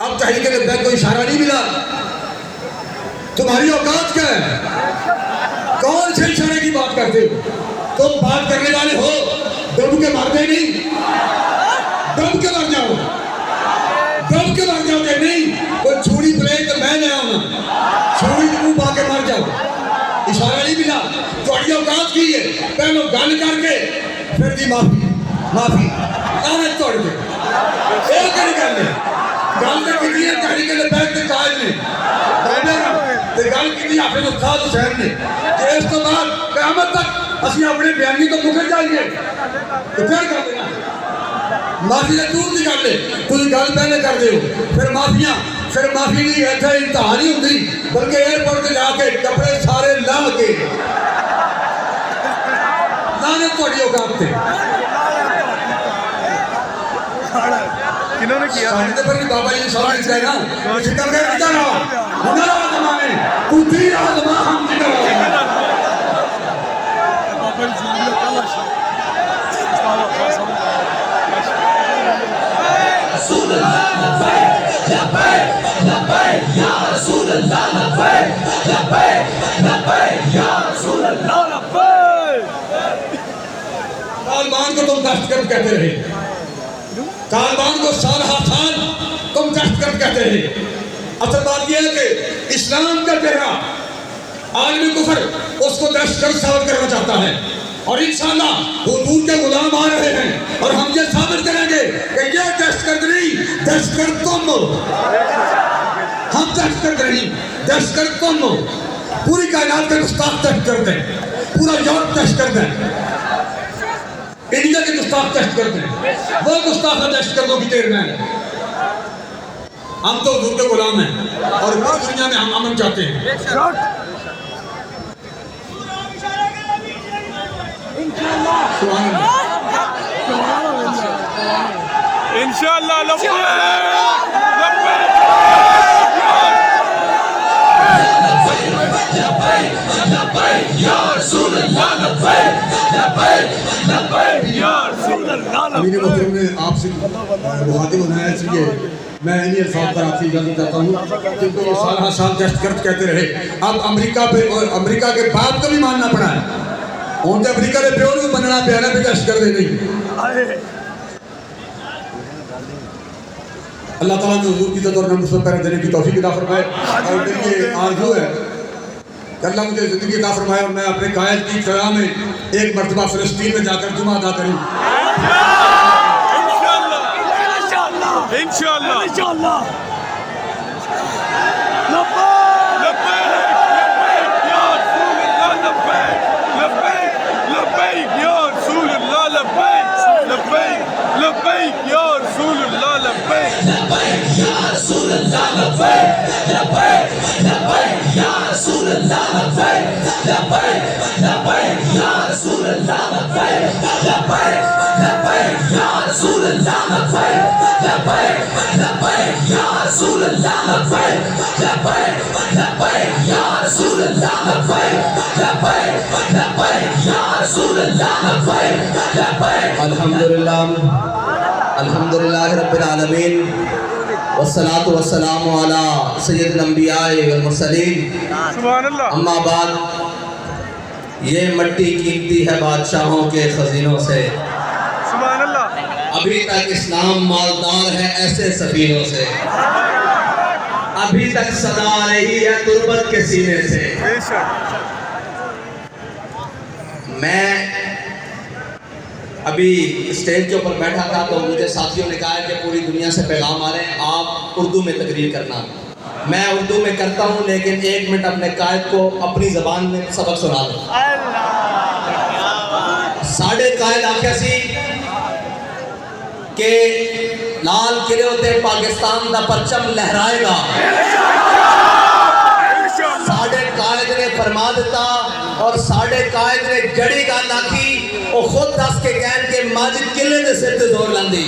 اب تحریک لبیک کو اشارہ نہیں ملا. تمہاری اوقات کیا ہے؟ کون سے اشارے کی بات کرتے ہو؟ تم بات کرنے والے ہو دب کے مر گئے نہیں؟ دب کے مر جاؤ، دب کے مر جاؤ کہ نہیں؟ کوئی چھوڑی پلے تو میں لے آؤں گا، چھوڑی تو منہ پا کے مر جاؤ. اشارہ نہیں ملا. تھوڑی اوقات کی ہے پہلو گل کر کے پھر دی معافی معافی آنے توڑ کے ایک کری کرنے گل تو کی ہے تحریک لبیک کے قائد نے گل کی حافظ استاد حسین نے کہ اس تو بعد قیامت تک اسی اپنے بیانی تو مکر جائیے تو پھر کر دینا معافی سے دور نہیں کر لے تھی گل پہلے کر دے ہو پھر معافیاں پھر معافی نہیں ایسا انتہا نہیں ہوتی بلکہ ایئرپورٹ سے جا کے کپڑے سارے لا کے لانے تھوڑی اوقات تھے کنہوں نے کیا ساڑھے پر بھی بابا یہ سوال اس گئے نا شکر گئے کتا رہا ہنر آدمہ میں تو تیر آدمہ ہم شکر آدمہ بابا یہ زندگی کلاش رسول اللہ لبیک لبیک لبیک یا رسول اللہ لبیک لبیک لبیک یا رسول اللہ لبیک. طالبان کو تم دہشت گرد کہتے رہے طالبان کو سال ہر سال تم دہشت گرد کہتے رہے. اصل بات یہ ہے کہ اسلام کا چہرہ عالمی کفر اس کو دہشت گرد ثابت کرنا چاہتا ہے اور انشاءاللہ حضور کے غلام آ رہے ہیں اور ہم یہ ثابت کریں گے کہ یہ دہشت گرد نہیں دہشت گرد تم ہو. ہم دہشت گرد نہیں دہشت گرد تم ہو. پوری کائنات کے گستاخ دہشت گرد ہیں پورا یورپ دہشت گرد ہے انڈیا کے گستاخ دہشت گرد ہیں وہ گستاخ دہشت گردوں کی تیر میں ہیں. ہم تو حضور کے غلام ہیں اور پوری دنیا میں ہم امن چاہتے ہیں. سبحان اللہ. انشاءاللہ لبیک لبیک لبیک یا رسول اللہ لبیک لبیک لبیک یا رسول اللہ امیر محترم نے آپ سے مخاطب بنایا اس لیے میں انہی الفاظ پر آپ سے اجازت چاہتا ہوں کہ وہ سال ہر سال دہشت گرد کہتے رہے. اب امریکہ پہ اور امریکہ کے باپ کو بھی ماننا پڑا ہے. ان کے امریکہ کے پیور بھی بننا پیانا بھی دہشت گرد نہیں. اللہ تعالیٰ نے حضور کی عزت اور نمبر سے پہلے دینے کی توفیق عطا فرمائے اور میری یہ آرزو ہے کہ اللہ مجھے زندگی عطا فرمائے اور میں اپنے قائد کی قیام میں ایک مرتبہ فلسطین میں جا کر جمعہ ادا کروں. انشاءاللہ لبیک یا رسول اللہ لبیک لبیک یا رسول اللہ لبیک لبیک یا رسول اللہ لبیک لبیک لبیک یا رسول اللہ لبیک لبیک لبیک یا رسول اللہ لبیک لبیک لبیک یا رسول اللہ لبیک لبیک لبیک یا رسول اللہ لبیک لبیک لبیک یا رسول اللہ لبیک لبیک لبیک یا رسول اللہ لبیک لبیک. الحمدللہ الحمدللہ رب العالمین والصلاة والسلام علی سید الانبیاء والمرسلین. سبحان اللہ. اما بعد یہ مٹی قیمتی ہے بادشاہوں کے خزینوں سے. سبحان اللہ. ابھی تک اسلام مالدار ہے ایسے سفینوں سے. ابھی تک صدا آ رہی ہے تربت کے سینے سے. بے شک. میں ابھی اسٹیج کے اوپر بیٹھا تھا تو مجھے ساتھیوں نے کہا کہ پوری دنیا سے پیغام آ رہے ہیں آپ اردو میں تقریر کرنا. میں اردو میں کرتا ہوں لیکن 1 منٹ اپنے قائد کو اپنی زبان میں سبق سنا دوں. ساڑھے قائد آکھیا سی کہ لال قلعے ہوتے پاکستان دا پرچم لہرائے گا. ساڑھے قائد نے فرما دیتا اور ساڑھے قائد نے جڑی گل آکھی وہ خود دس کے کہن کے ماجد قلعے دے سر تے زور لاندی.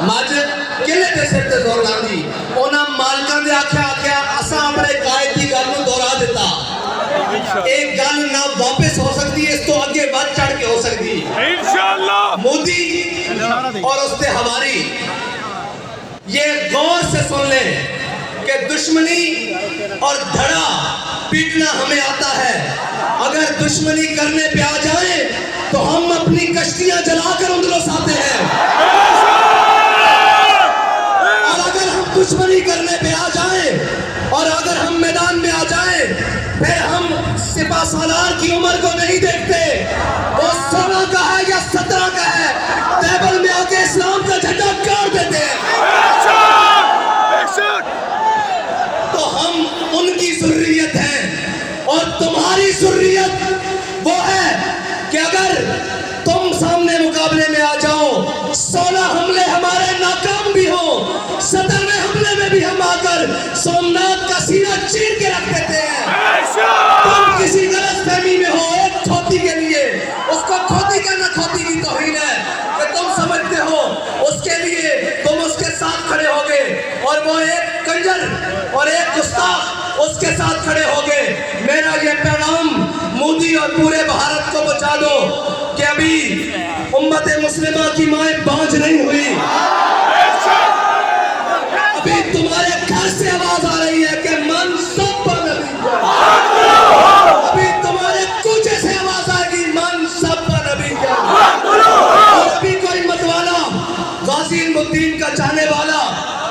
ماجد قلعے دے سر تے زور لاندی. انہاں مالکاں دے آکھیا اساں اپنے قائد دی گل نوں دہرا دیتا. ایک گل نہ واپس ہو سکتی ہے اس تو آگے بڑھ چڑھ کے ہو سکتی ہے. انشاءاللہ. مودی اور اس تے ہماری یہ غور سے سن لیں کہ دشمنی اور دھڑا پیٹنا ہمیں آتا ہے. اگر دشمنی کرنے پہ آ جائیں تو ہم اپنی کشتیاں جلا کر اندلس آتے ہیں. اور اگر ہم دشمنی کرنے پہ آ جائیں اور اگر ہم میدان میں آ جائیں پھر ہم سپہ سالار کی عمر کو نہیں دیکھتے وہ 16 کا ہے یا 17 کا ہے. ٹیبل میں آ کے اسلام کا جھنڈا گاڑ دیتے ہیں. تو ہم ان کی ذریت ہیں اور تمہاری ذریت وہ ہے کہ اگر تم سامنے مقابلے میں آ جاؤ 16 حملے ہمارے ناکام بھی ہوں 17ویں حملے میں بھی ہم آ کر سومناتھ کا سینہ چیر کے رکھ دیتے ہیں. تم کسی غلط فہمی میں ہو ایک کھوتی کے لیے اس کو کھوتی کہنا کھوتی کی توہین ہے کہ تم سمجھتے ہو اس کے لیے تم اس کے ساتھ کھڑے ہوگے اور وہ ایک کنجر اور ایک گستاخ اس کے ساتھ کھڑے ہوگے. میرا یہ پیغام مودی اور پورے بھارت کو بچا دو کہ ابھی امت مسلمہ کی مائیں بانجھ نہیں ہوئی. ابھی تمہارے گھر سے آواز آ رہی ہے کہ من سب پر نبی. ابھی تمہارے کوچے سے آواز آئے گی من سب پر نبی. اور ابھی کوئی متوالا غازی علم الدین کا چاہنے والا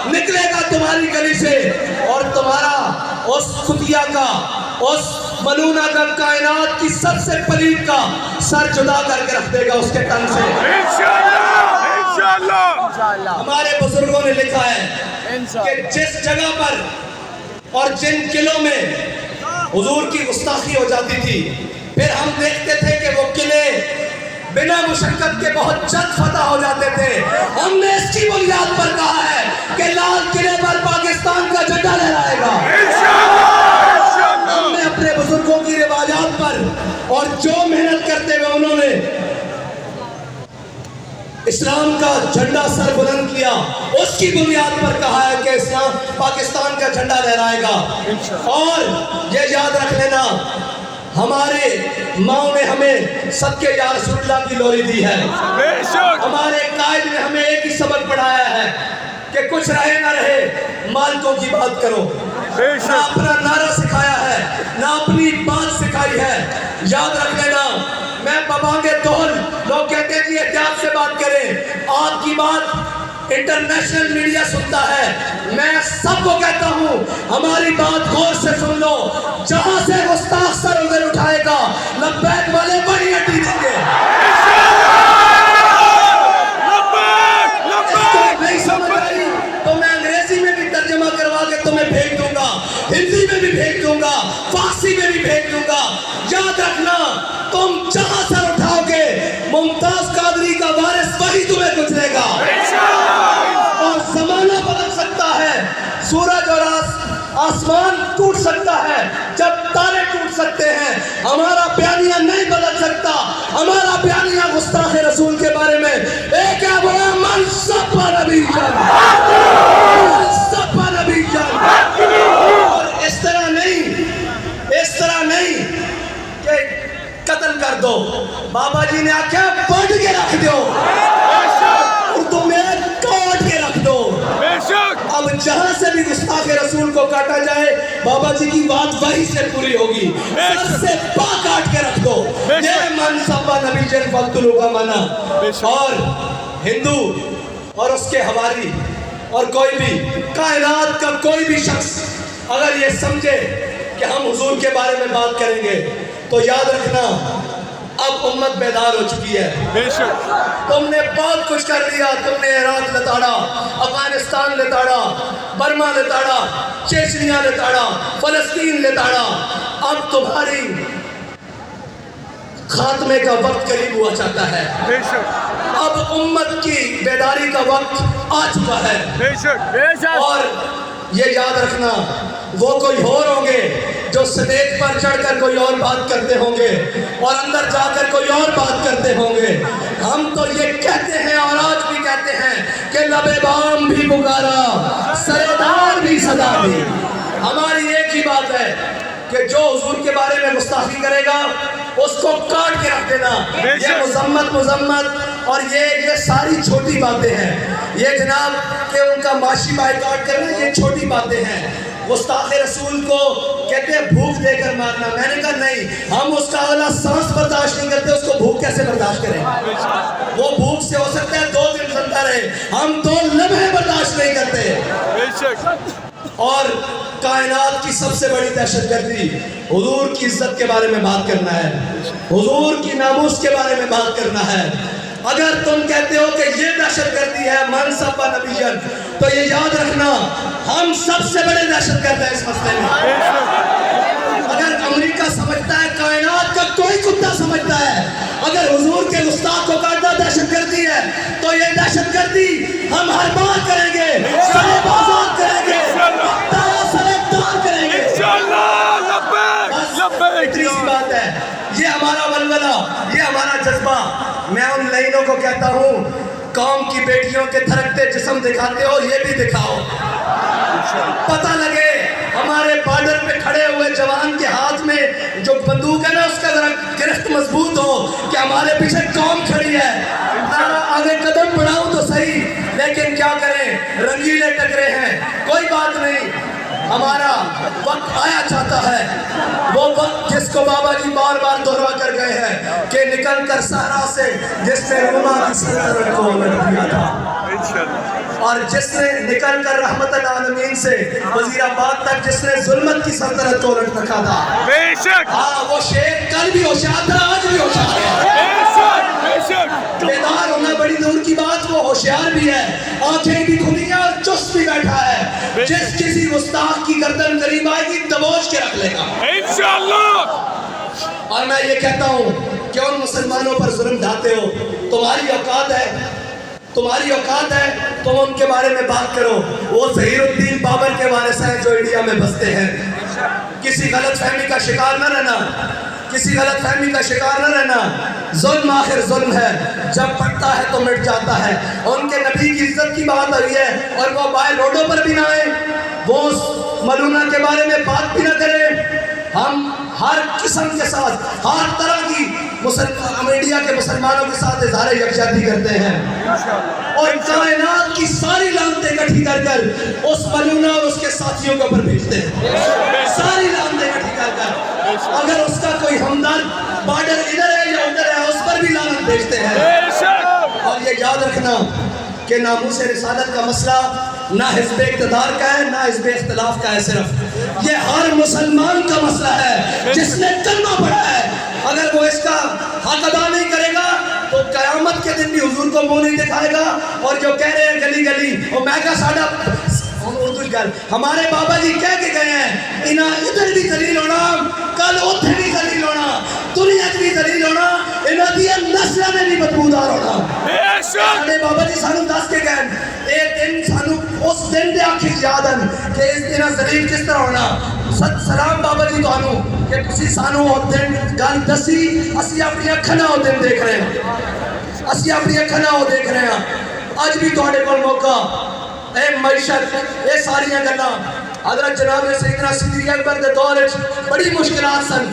نکلے گا تمہاری گلی سے اور تمہارا اس خطیہ کا اس ملونہ کا کائنات کی سب سے پلید کا سر جدا کر کے رکھ دے گا اس کے تن سے. ہمارے بزرگوں نے لکھا ہے کہ جس جگہ پر اور جن قلعوں میں حضور کی گستاخی ہو جاتی تھی پھر ہم دیکھتے تھے کہ وہ قلعے بنا مشقت کے بہت جلد فتح ہو جاتے تھے. ہم نے اس کی بنیاد پر کہا ہے کہ لال قلعے پر پاکستان کا جھنڈا لہرائے گا. ہم نے اپنے بزرگوں کی روایات پر اور جو محنت کرتے ہوئے انہوں نے اسلام کا جھنڈا سر بلند کیا اس کی بنیاد پر کہا ہے کہ اسلام پاکستان کا جھنڈا لہرائے گا. اور یہ یاد رکھ لینا ہمارے ماؤں نے ہمیں صدقے یا رسول اللہ کی لوری دی ہے. ہمارے قائد نے ہمیں ایک ہی سبق پڑھایا ہے کہ کچھ رہے نہ رہے مالکوں کی بات کرو. نہ اپنا نعرہ سکھایا ہے نہ اپنی بات سکھائی ہے. یاد رکھ لینا میں ببانگے دول لوگ کہتے ہیں کہ احتیاط سے بات کریں. آپ کی بات انٹرنیشنل میڈیا سنتا ہے. میں سب کو کہتا ہوں ہماری بات غور سے سن لو. جہاں سے گستاخ سر ادھر اٹھائے گا لبیک والے بڑی ہڈی دیں گے. نہیں سمجھ آئی تو میں انگریزی میں بھی ترجمہ کروا کے تمہیں بھیج دوں گا ہندی میں بھی بھیج دوں گا فارسی میں بھی بھیج دوں گا. یاد رکھنا تم جہاں سر اٹھاؤ گے ممتاز قادری کا وارث وہی تمہیں گزرے گا. اور زمانہ بدل سکتا ہے سورج اور آسمان ٹوٹ سکتا ہے جب تارے ٹوٹ سکتے ہیں. ہمارا بیانیہ نہیں بدل سکتا. ہمارا بیانیہ گستاخ رسول کے بارے میں ایک ہے وہ من سب پر نبی جان من سب پر نبی جان. اور اس طرح نہیں کہ قتل کر دو. بابا جی نے آخیا بڑھ کے رکھ دو. اردو میں کاٹ کے رکھ دو. اب جہاں سے بھی گستاخ رسول کو کاٹا جائے بابا جی کی بات وہی سے پوری ہوگی. سر سے پا کاٹ کے رکھ دو. یہ من سبا نبی جن فقتلوا کا مانا. اور ہندو اور اس کے حواری اور کوئی بھی کائنات کا کوئی بھی شخص اگر یہ سمجھے کہ ہم حضور کے بارے میں بات کریں گے تو یاد رکھنا اب امت بیدار ہو چکی ہے. تم نے بہت کچھ کر دیا. تم نے عراق لتاڑا افغانستان لتاڑا برما لتاڑا چیچنیا لتاڑا فلسطین لتاڑا. اب تمہاری خاتمے کا وقت قریب ہوا چاہتا ہے. اب امت کی بیداری کا وقت آ چکا ہے. اور یہ یاد رکھنا وہ کوئی اور ہوں گے جو سٹیج پر چڑھ کر کوئی اور بات کرتے ہوں گے اور اندر جا کر کوئی اور بات کرتے ہوں گے. ہم تو یہ کہتے ہیں اور آج بھی کہتے ہیں کہ لب بام بھی پکارا سردار بھی صدا دی. ہماری ایک ہی بات ہے کہ جو حضور کے بارے میں گستاخی کرے گا اس کو کاٹ کے رکھ دینا. یہ مذمت اور یہ ساری چھوٹی باتیں ہیں. یہ جناب کہ ان کا معاشی بائیکاٹ کرنا یہ چھوٹی باتیں ہیں. گستاخ رسول کو کہتے ہیں بھوک دے کر مارنا. میں نے کہا نہیں, ہم اس کا اگلا سانس برداشت نہیں کرتے, اس کو بھوک کیسے برداشت کریں؟ وہ بھوک سے ہو سکتا ہے 2 دن زندہ رہے, ہم 2 لمحے برداشت نہیں کرتے. اور کائنات کی سب سے بڑی دہشت گردی حضور کی عزت کے بارے میں بات کرنا ہے, حضور کی ناموس کے بارے میں بات کرنا ہے. اگر تم کہتے ہو کہ یہ دہشت گردی ہے منصب و نبیًا, تو یہ یاد رکھنا ہم سب سے بڑے دہشت گرد ہیں اس مسئلے میں. اگر امریکہ سمجھتا ہے, کائنات کا کوئی کتا سمجھتا ہے اگر حضور کے گستاخ کو کاٹنا دہشت گردی ہے, تو یہ دہشت گردی ہم ہر بار کریں گے, سرے بازار کریں گے, سرے دار کریں گے. اتنی سی بات ہے. یہ ہمارا ولولہ, یہ ہمارا جذبہ. میں ان لائنوں کو کہتا ہوں, قوم کی بیٹیوں کے تھرکتے جسم دکھاتے ہو, یہ بھی دکھاؤ. پتہ لگے ہمارے بارڈر پہ کھڑے ہوئے جوان کے ہاتھ میں جو بندوق ہے نا, اس کا ذرا گرفت مضبوط ہو کہ ہمارے پیچھے قوم کھڑی ہے. آگے قدم بڑھاؤں تو صحیح, لیکن کیا کریں, رنگیلے ٹکرے ہیں. کوئی بات نہیں, ہمارا وقت آیا چاہتا ہے, وہ وقت جس کو بابا جی بار بار دہرا کر گئے ہیں کہ نکل کر صحرا سے جس نے روما کی سلطنت کو الٹ دیا تھا, اور جس نے نکل کر رحمت العالمین سے وزیر آباد تک جس نے ظلمت کی سلطنت کو الٹ رکھا تھا. ہاں, وہ شیخ کل بھی ہوشیار تھا, آج بھی ہوشیار ہے. بیدار ہونا بڑی دور کی بات, وہ ہوشیار بھی ہے, آنکھیں بھی کھلی ہیں اور چست بھی بیٹھا ہے. جس کسی گستاخ کی گردن قریب آئے گی دبوچ کے رکھ لے گا انشاءاللہ. اور میں یہ کہتا ہوں کہ ان مسلمانوں پر ظلم ڈھاتے ہو, تمہاری اوقات ہے, تمہاری اوقات ہے, تم ان کے بارے میں بات کرو. وہ ظہیر الدین بابر کے وارث ہیں جو انڈیا میں بستے ہیں. کسی غلط فہمی کا شکار نہ رہنا, کسی غلط فہمی کا شکار نہ رہنا. ظلم آخر ظلم ہے, جب پڑتا ہے تو مٹ جاتا ہے. ان کے نبی کی عزت کی بات ہوئی ہے اور وہ باہر روڈوں پر بھی نہ آئے, وہ اس ملونہ کے بارے میں بات بھی نہ کریں. ہم ہر قسم کے ساتھ, ہر طرح کی انڈیا کے مسلمانوں کے ساتھ اظہار یکجہتی کرتے ہیں, اور کائنات کی ساری لعنتیں اکٹھی کر کر اس ملونہ اور اس کے ساتھیوں کے اوپر بھیجتے ہیں. ساری لعنتیں اکٹھی کر کر, اگر اس کا کوئی ہمدرد بارڈر ادھر ہے یا ادھر ہے, اس پر بھی لعنت بھیجتے ہیں. اور یہ یاد رکھنا کہ ناموس رسالت کا مسئلہ نہ حزب اقتدار کا ہے, نہ حزب اختلاف کا ہے, صرف یہ ہر مسلمان کا مسئلہ ہے جس نے کلمہ پڑھا ہے. اگر وہ اس کا حق ادا نہیں کرے گا تو قیامت کے دن بھی حضور کو منہ نہیں دکھائے گا. اور جو کہہ رہے ہیں گلی گلی, وہ میں کہا ساڑھا ہمارے بابا جی کہہ کے گئے ہیں, انہاں ادھر بھی ذلیل ہونا, کل اتھے بھی ذلیل ہونا, دنیا بھی ذلیل ہونا, انہاں دیا نسلہ میں بھی بدبودار ہونا. ہمارے بابا جی سانو دس کے گئے, ایک دن سانو اس دن دے آنکھیں یاد ہیں کہ اس دن ذلیل کس طرح ہونا. سلام بابا جی تو کہ تسی سانو اور دن گل دسی, اسی اپنی اکھاں نال او دن دیکھ رہے ہیں, اسی اپنی اکھاں نال او دیکھ رہے ہیں. اج بھی تواڈے کول موقع, اے معیشت, یہ ساری گلاں حضرت جناب سیدنا صدیق اکبر دے دور وچ بڑی مشکلات سن.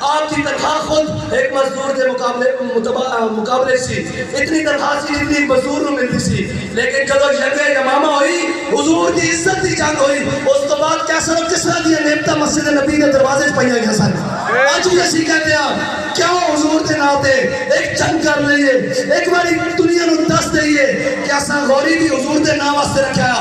آپ کی تنخواہ خود ایک مزدور کے مقابلے سی, اتنی تنخواہ سی جتنی مزدور نو ملتی سی. لیکن جدو جنگ یمامہ ہوئی, حضور کی عزت کی جنگ ہوئی, اس تو بعد کیسا و کس طرح دیا نعمتاں مسجد نبی کے دروازے پائیاں گیا سن. آج بھی اسی کہتے ہیں کیوں حضور کے ناتے ایک جنگ کر لئیے, ایک باری دنیا نو دس دئیے کہ اساں غوری بھی حضور کے نام واسطے رکھا,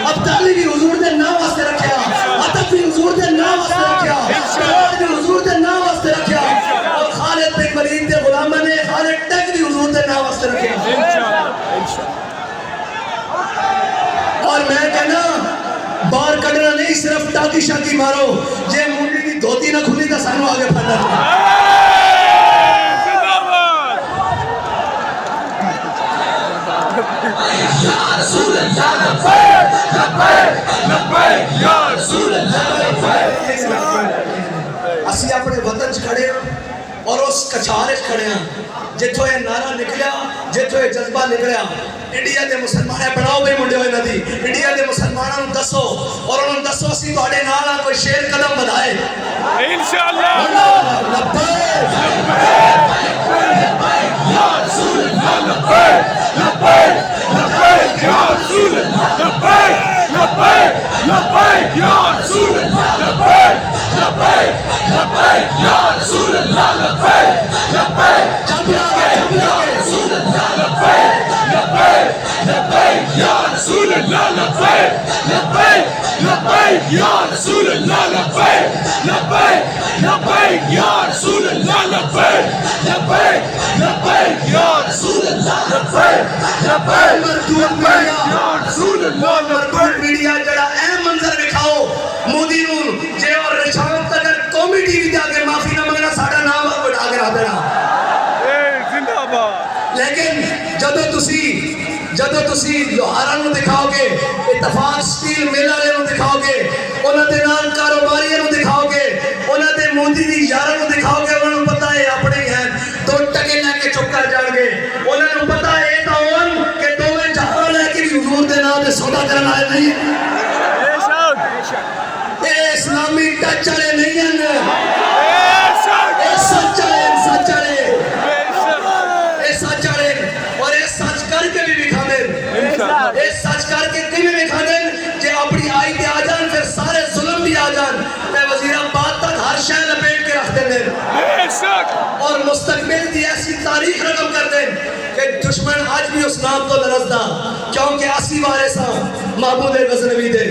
ابدالی بھی حضور کے نام واسطے رکھا, عطف بھی حضور کے نام واسطے رکھا, شہاد بھی حضور کے نام واسطے رکھا, اور خالد بن ولید کے غلامہ نے خالد ٹیک بھی حضور کے نام واسطے رکھا. اور میں کہنا بار کڑنا نہیں, صرف ٹاکی شاکی مارو, یہ مونڈی کی دھوتی نہ کھلی تو سانو آگے پھڑنا. یا رسول اللہ لبیک لبیک لبیک یا رسول اللہ لبیک. اسی اپنے وطن چ کھڑے ہیں اور اس کچھار وچ کھڑے ہیں جتھوں یہ نعرہ نکلیا, جتھوں یہ جذبہ نکلیا. انڈیا دے مسلمان بڑاؤ بے منڈے ہوئے ندی, انڈیا دے مسلمانوں دسو اور انہوں دسو اسی تواڈے نال کوئی شیر قدم بدھائے انشاءاللہ. لبیک لبیک یا رسول اللہ لبيك لبيك لبيك يا رسول الله لبيك لبيك لبيك يا رسول الله لبيك لبيك لبيك يا رسول الله لبيك لبيك يا رسول الله لبيك لبيك لبيك يا رسول الله لبيك لبيك لبيك يا رسول الله لبيك لبيك لبيك يا رسول الله لبيك لبيك لبيك يا رسول الله لبيك لبيك لبيك يا رسول الله مردود میڈیا جڑا اہم منظر دکھاؤ مودی نو جے اور شام تک قومی ٹی وی تے آ کے معافی نہ منگنا ساڈا نام بڑھا کے رکھ دینا زندہ باد لیکن جدو تسی لوہارا نو دکھاؤ گے اتفاق سٹیل میل والے نو دکھاؤ گے انہاں دے نال کاروباریاں نو دکھاؤ گے انہاں دے مودی دی یاراں نو دکھاؤ گے انہاں نو پتہ ہے اپنے ہی ہیں تو ٹکے لے کے چپ کر جان گے انہاں نو پتہ ہے تا اون کہ دوویں جہان لے کے حضور دے نام تے سودا کرن آئے نہیں اے اسلامی ٹچ والے نہیں ہیں اے سچ والے اے سچ والے اور اے سچ کر کے بھی دکھا دیں اے سچ کر کے بھی دکھا دیں جے اپنی آئی تے آ جان پھر سارے ظلم بھی آ جان تے وزیرآباد تک ہر شے لپیٹ کے رکھ دیں اور مستقبل دی ایسی تاریخ رقم کر دیں کہ دشمن آج بھی اس نام کو لرزدا کیونکہ 80 وارثاں محمود غزنوی دے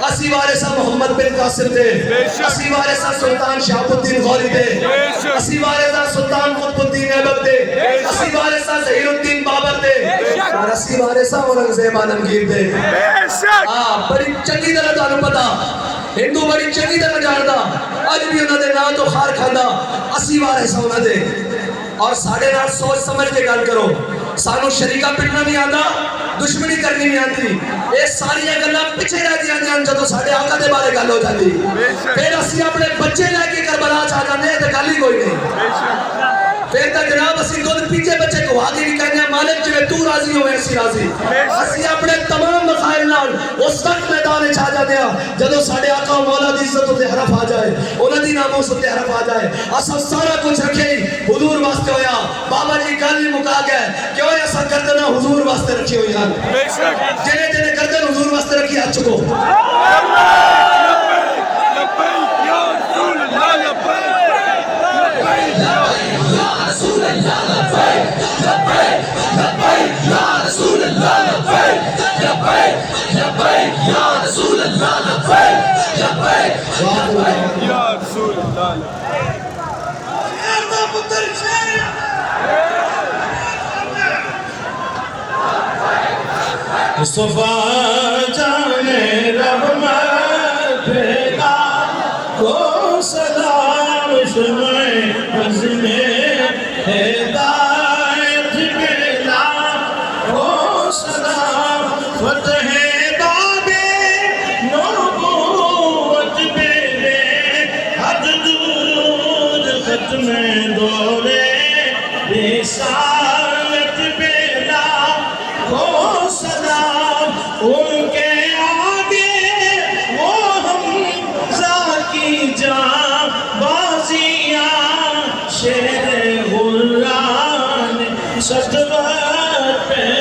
80 وارثاں محمد بن قاسم دے 80 وارثاں سلطان شہاب الدین غوری دے 80 وارثاں سلطان قطب الدین ایبک دے 80 وارثاں ظہیر الدین بابر دے اور 80 وارثاں اورنگزیب عالمگیر دے بڑی چنگی طرح تانوں پتا ہندو بڑی چنگی طرح جاندا اج بھی انہاں دے نام تو خار کھاندا 80 وارثاں انہاں دے اور ساڑھے نال سوچ سمجھ کے گل کرو سانو شریکہ پٹنا نہیں آندا دشمنی کرنی نہیں آتی یہ ساری گلاں پیچھے رہ دیا جان جدو ساڈے آقا دے بارے گل ہو جاتی پھر اسی اپنے بچے لے کے کربلا چ آ جاندے تے گل ہی کوئی نہیں پھر تو جناب اسی خود پیچھے بچے کو آگے بھی کہنے ہیں مالک جویں تو راضی ہوئے اسی راضی اسی اپنے تمام مسائل نال اس وقت میدان چ آ جاندے ہاں جدو ساڈے آقا و مولا دی عزت تے حرف آ جائے انہاں دی ناموس تے حرف آ جائے اساں سارا کچھ رکھے حضور واسطے ہویا بابا جی گل ہی مکا گئے کیوں اساں گردن حضور واسطے رکھی ہوئی ہیں جنے گردن حضور واسطے رکھی ہاتھ چکو مصطفیٰ جانے رب مدھگا کو سلام شمع عزم ہدایت بلا کو سلام فتح باب نبوت بے حد درود ختم دورے رسالت بلا کو سلام ان کے آگے وہ حمزہ کی جاں بازیاں شیر غران سجدہ